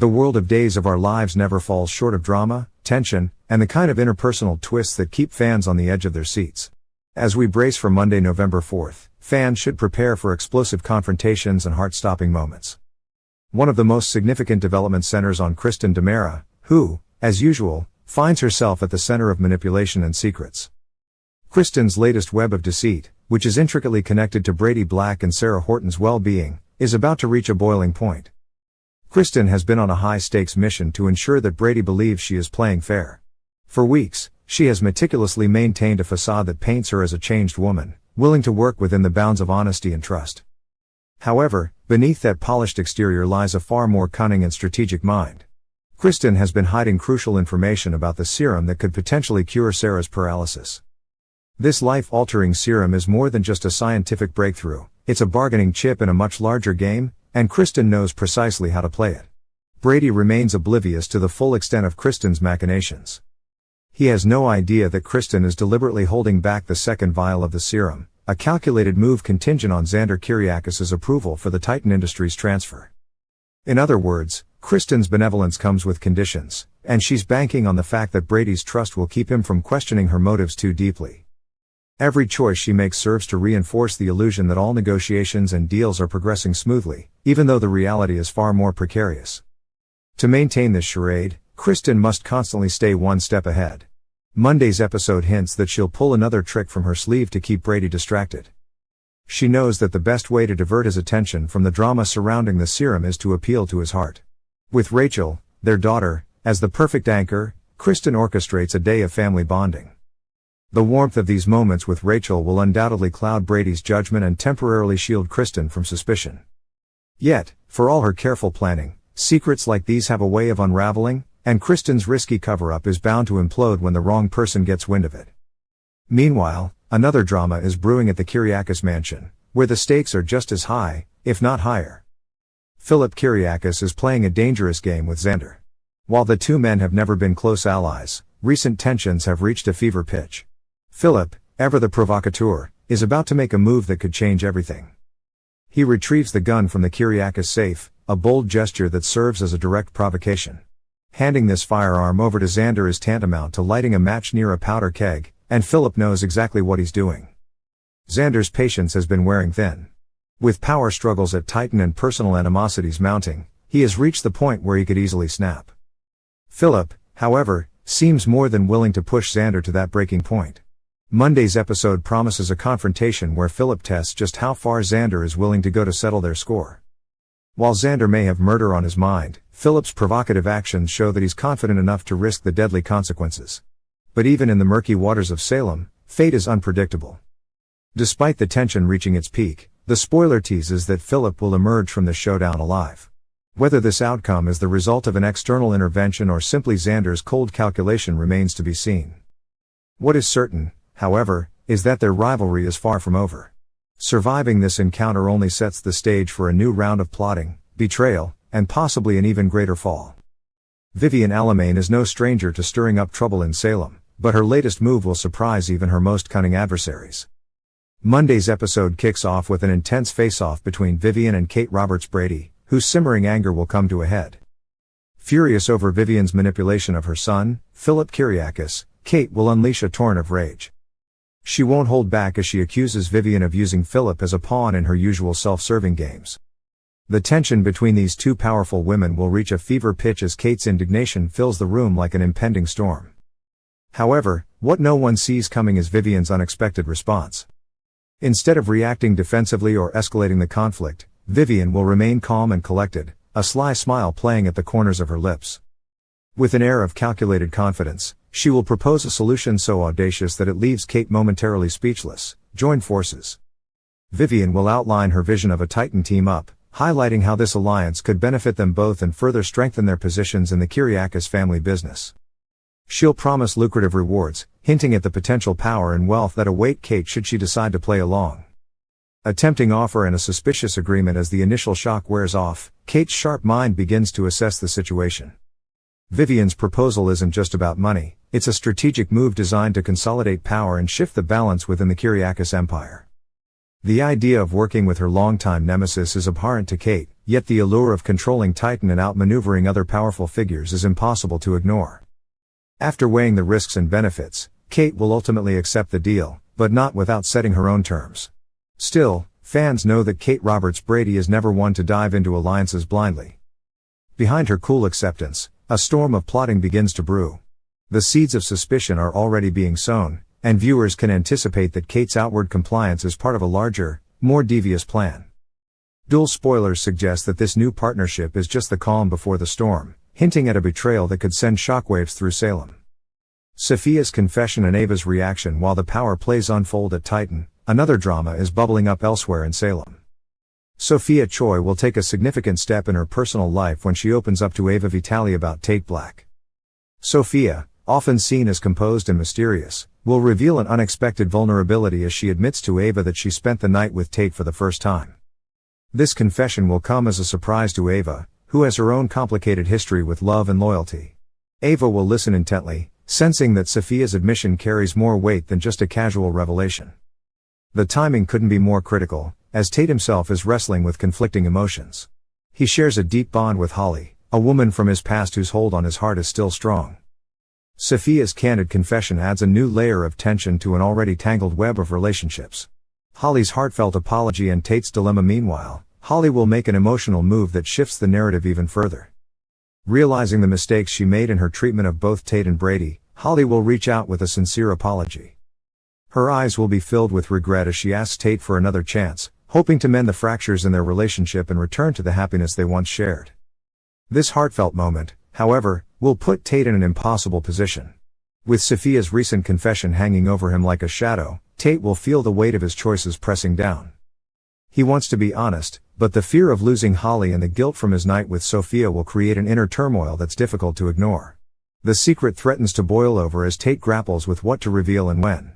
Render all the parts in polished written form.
The world of Days of Our Lives never falls short of drama, tension, and the kind of interpersonal twists that keep fans on the edge of their seats. As we brace for Monday, November 4th, fans should prepare for explosive confrontations and heart-stopping moments. One of the most significant developments centers on Kristen DiMera, who, as usual, finds herself at the center of manipulation and secrets. Kristen's latest web of deceit, which is intricately connected to Brady Black and Sarah Horton's well-being, is about to reach a boiling point. Kristen has been on a high-stakes mission to ensure that Brady believes she is playing fair. For weeks, she has meticulously maintained a facade that paints her as a changed woman, willing to work within the bounds of honesty and trust. However, beneath that polished exterior lies a far more cunning and strategic mind. Kristen has been hiding crucial information about the serum that could potentially cure Sarah's paralysis. This life-altering serum is more than just a scientific breakthrough, it's a bargaining chip in a much larger game, and Kristen knows precisely how to play it. Brady remains oblivious to the full extent of Kristen's machinations. He has no idea that Kristen is deliberately holding back the second vial of the serum, a calculated move contingent on Xander Kyriakis' approval for the Titan Industries transfer. In other words, Kristen's benevolence comes with conditions, and she's banking on the fact that Brady's trust will keep him from questioning her motives too deeply. Every choice she makes serves to reinforce the illusion that all negotiations and deals are progressing smoothly, even though the reality is far more precarious. To maintain this charade, Kristen must constantly stay one step ahead. Monday's episode hints that she'll pull another trick from her sleeve to keep Brady distracted. She knows that the best way to divert his attention from the drama surrounding the serum is to appeal to his heart. With Rachel, their daughter, as the perfect anchor, Kristen orchestrates a day of family bonding. The warmth of these moments with Rachel will undoubtedly cloud Brady's judgment and temporarily shield Kristen from suspicion. Yet, for all her careful planning, secrets like these have a way of unraveling, and Kristen's risky cover-up is bound to implode when the wrong person gets wind of it. Meanwhile, another drama is brewing at the Kyriakis mansion, where the stakes are just as high, if not higher. Philip Kyriakis is playing a dangerous game with Xander. While the two men have never been close allies, recent tensions have reached a fever pitch. Philip, ever the provocateur, is about to make a move that could change everything. He retrieves the gun from the Kyriakis safe, a bold gesture that serves as a direct provocation. Handing this firearm over to Xander is tantamount to lighting a match near a powder keg, and Philip knows exactly what he's doing. Xander's patience has been wearing thin. With power struggles at Titan and personal animosities mounting, he has reached the point where he could easily snap. Philip, however, seems more than willing to push Xander to that breaking point. Monday's episode promises a confrontation where Philip tests just how far Xander is willing to go to settle their score. While Xander may have murder on his mind, Philip's provocative actions show that he's confident enough to risk the deadly consequences. But even in the murky waters of Salem, fate is unpredictable. Despite the tension reaching its peak, the spoiler teases that Philip will emerge from the showdown alive. Whether this outcome is the result of an external intervention or simply Xander's cold calculation remains to be seen. What is certain, however, is that their rivalry is far from over. Surviving this encounter only sets the stage for a new round of plotting, betrayal, and possibly an even greater fall. Vivian Alamain is no stranger to stirring up trouble in Salem, but her latest move will surprise even her most cunning adversaries. Monday's episode kicks off with an intense face-off between Vivian and Kate Roberts Brady, whose simmering anger will come to a head. Furious over Vivian's manipulation of her son, Philip Kyriakis, Kate will unleash a torrent of rage. She won't hold back as she accuses Vivian of using Philip as a pawn in her usual self-serving games. The tension between these two powerful women will reach a fever pitch as Kate's indignation fills the room like an impending storm. However, what no one sees coming is Vivian's unexpected response. Instead of reacting defensively or escalating the conflict, Vivian will remain calm and collected, a sly smile playing at the corners of her lips. With an air of calculated confidence, she will propose a solution so audacious that it leaves Kate momentarily speechless. Join forces. Vivian will outline her vision of a Titan team-up, highlighting how this alliance could benefit them both and further strengthen their positions in the Kyriakis family business. She'll promise lucrative rewards, hinting at the potential power and wealth that await Kate should she decide to play along. A tempting offer and a suspicious agreement. As the initial shock wears off, Kate's sharp mind begins to assess the situation. Vivian's proposal isn't just about money, it's a strategic move designed to consolidate power and shift the balance within the Kyriakis empire. The idea of working with her longtime nemesis is abhorrent to Kate, yet the allure of controlling Titan and outmaneuvering other powerful figures is impossible to ignore. After weighing the risks and benefits, Kate will ultimately accept the deal, but not without setting her own terms. Still, fans know that Kate Roberts-Brady is never one to dive into alliances blindly. Behind her cool acceptance, a storm of plotting begins to brew. The seeds of suspicion are already being sown, and viewers can anticipate that Kate's outward compliance is part of a larger, more devious plan. Dual spoilers suggest that this new partnership is just the calm before the storm, hinting at a betrayal that could send shockwaves through Salem. Sophia's confession and Ava's reaction while the power plays unfold at Titan, another drama is bubbling up elsewhere in Salem. Sophia Choi will take a significant step in her personal life when she opens up to Ava Vitale about Tate Black. Sophia, often seen as composed and mysterious, will reveal an unexpected vulnerability as she admits to Ava that she spent the night with Tate for the first time. This confession will come as a surprise to Ava, who has her own complicated history with love and loyalty. Ava will listen intently, sensing that Sophia's admission carries more weight than just a casual revelation. The timing couldn't be more critical, as Tate himself is wrestling with conflicting emotions. He shares a deep bond with Holly, a woman from his past whose hold on his heart is still strong. Sophia's candid confession adds a new layer of tension to an already tangled web of relationships. Holly's heartfelt apology and Tate's dilemma. Meanwhile, Holly will make an emotional move that shifts the narrative even further. Realizing the mistakes she made in her treatment of both Tate and Brady, Holly will reach out with a sincere apology. Her eyes will be filled with regret as she asks Tate for another chance, hoping to mend the fractures in their relationship and return to the happiness they once shared. This heartfelt moment, however, will put Tate in an impossible position. With Sophia's recent confession hanging over him like a shadow, Tate will feel the weight of his choices pressing down. He wants to be honest, but the fear of losing Holly and the guilt from his night with Sophia will create an inner turmoil that's difficult to ignore. The secret threatens to boil over as Tate grapples with what to reveal and when.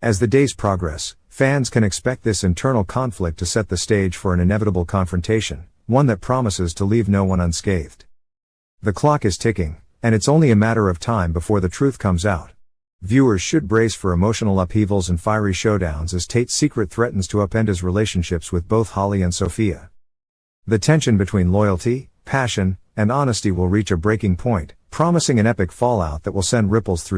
As the days progress, fans can expect this internal conflict to set the stage for an inevitable confrontation, one that promises to leave no one unscathed. The clock is ticking, and it's only a matter of time before the truth comes out. Viewers should brace for emotional upheavals and fiery showdowns as Tate's secret threatens to upend his relationships with both Holly and Sophia. The tension between loyalty, passion, and honesty will reach a breaking point, promising an epic fallout that will send ripples through